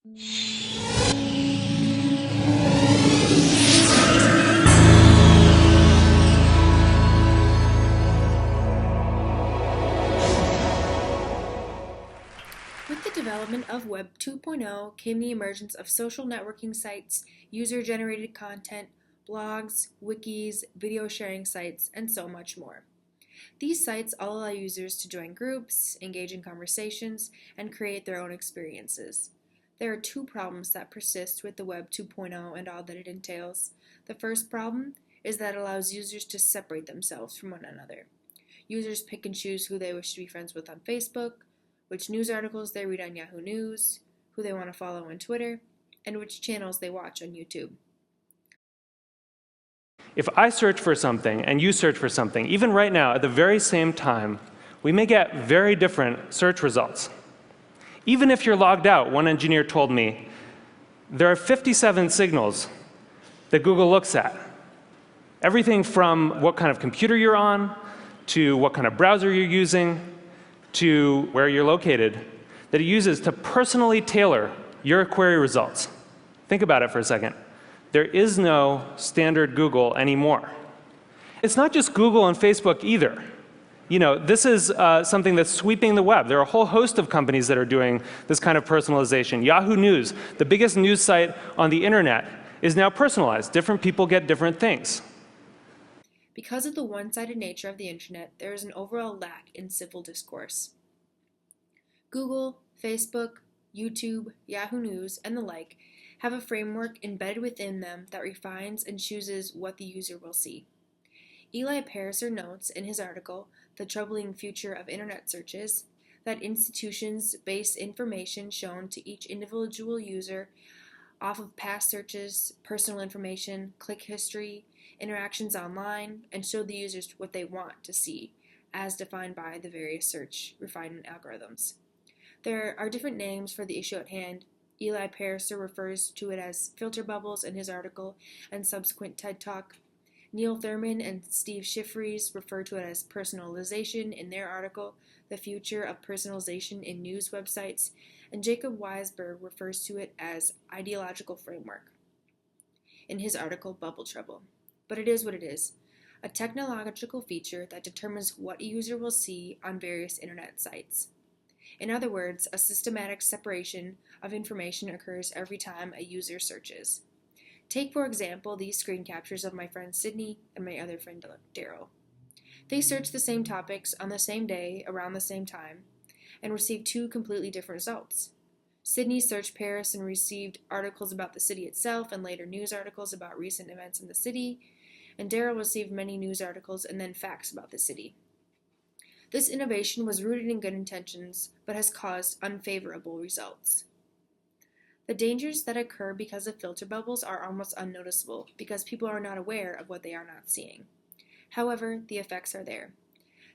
With the development of Web 2.0 came the emergence of social networking sites, user-generated content, blogs, wikis, video sharing sites, and so much more. These sites all allow users to join groups, engage in conversations, and create their own experiences. There are two problems that persist with the Web 2.0 and all that it entails. The first problem is that it allows users to separate themselves from one another. Users pick and choose who they wish to be friends with on Facebook, which news articles they read on Yahoo News, who they want to follow on Twitter, and which channels they watch on YouTube. If I search for something and you search for something, even right now at the very same time, we may get very different search results. Even if you're logged out, one engineer told me, there are 57 signals that Google looks at. Everything from what kind of computer you're on, to what kind of browser you're using, to where you're located, that it uses to personally tailor your query results. Think about it for a second. There is no standard Google anymore. It's not just Google and Facebook either. This is something that's sweeping the web. There are a whole host of companies that are doing this kind of personalization. Yahoo News, the biggest news site on the internet, is now personalized. Different people get different things. Because of the one-sided nature of the internet, there is an overall lack in civil discourse. Google, Facebook, YouTube, Yahoo News, and the like have a framework embedded within them that refines and chooses what the user will see. Eli Pariser notes in his article, The Troubling Future of Internet Searches, that institutions base information shown to each individual user off of past searches, personal information, click history, interactions online, and show the users what they want to see, as defined by the various search refinement algorithms. There are different names for the issue at hand. Eli Pariser refers to it as filter bubbles in his article and subsequent TED Talk. Neil Thurman and Steve Schifries refer to it as personalization in their article, The Future of Personalization in News Websites, and Jacob Weisberg refers to it as ideological framework in his article, Bubble Trouble. But it is what it is, a technological feature that determines what a user will see on various internet sites. In other words, a systematic separation of information occurs every time a user searches. Take, for example, these screen captures of my friend Sydney and my other friend Daryl. They searched the same topics on the same day, around the same time, and received two completely different results. Sydney searched Paris and received articles about the city itself and later news articles about recent events in the city, and Daryl received many news articles and then facts about the city. This innovation was rooted in good intentions, but has caused unfavorable results. The dangers that occur because of filter bubbles are almost unnoticeable because people are not aware of what they are not seeing. However, the effects are there.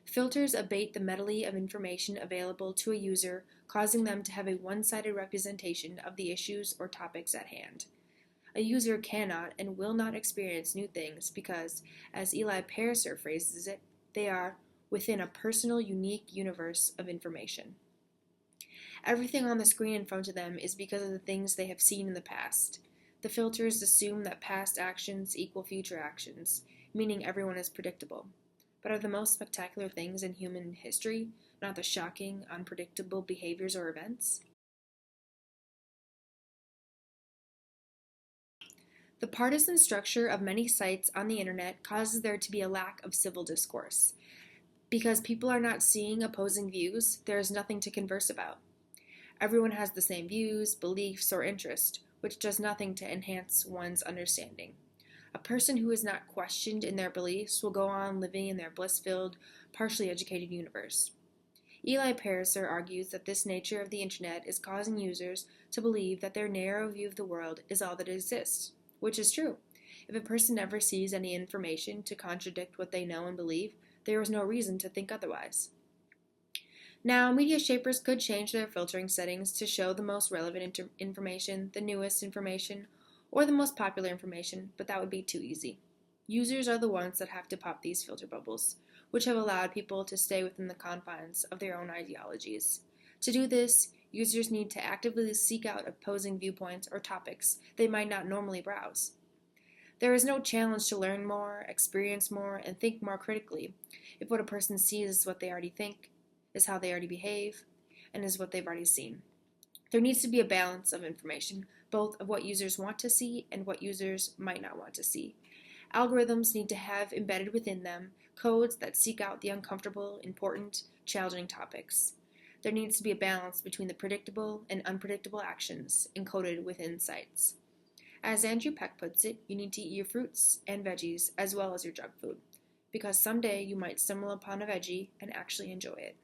Filters abate the medley of information available to a user, causing them to have a one-sided representation of the issues or topics at hand. A user cannot and will not experience new things because, as Eli Pariser phrases it, they are within a personal, unique universe of information. Everything on the screen in front of them is because of the things they have seen in the past. The filters assume that past actions equal future actions, meaning everyone is predictable. But are the most spectacular things in human history not the shocking, unpredictable behaviors or events? The partisan structure of many sites on the internet causes there to be a lack of civil discourse. Because people are not seeing opposing views, there is nothing to converse about. Everyone has the same views, beliefs, or interest, which does nothing to enhance one's understanding. A person who is not questioned in their beliefs will go on living in their bliss-filled, partially educated universe. Eli Pariser argues that this nature of the internet is causing users to believe that their narrow view of the world is all that exists, which is true. If a person never sees any information to contradict what they know and believe, there is no reason to think otherwise. Now, media shapers could change their filtering settings to show the most relevant information, the newest information, or the most popular information, but that would be too easy. Users are the ones that have to pop these filter bubbles, which have allowed people to stay within the confines of their own ideologies. To do this, Users need to actively seek out opposing viewpoints or topics they might not normally browse. There is no challenge to learn more, experience more, and think more critically if what a person sees is what they already think, is how they already behave, and is what they've already seen. There needs to be a balance of information, both of what users want to see and what users might not want to see. Algorithms need to have embedded within them codes that seek out the uncomfortable, important, challenging topics. There needs to be a balance between the predictable and unpredictable actions encoded within sites. As Andrew Peck puts it, you need to eat your fruits and veggies as well as your junk food, because someday you might stumble upon a veggie and actually enjoy it.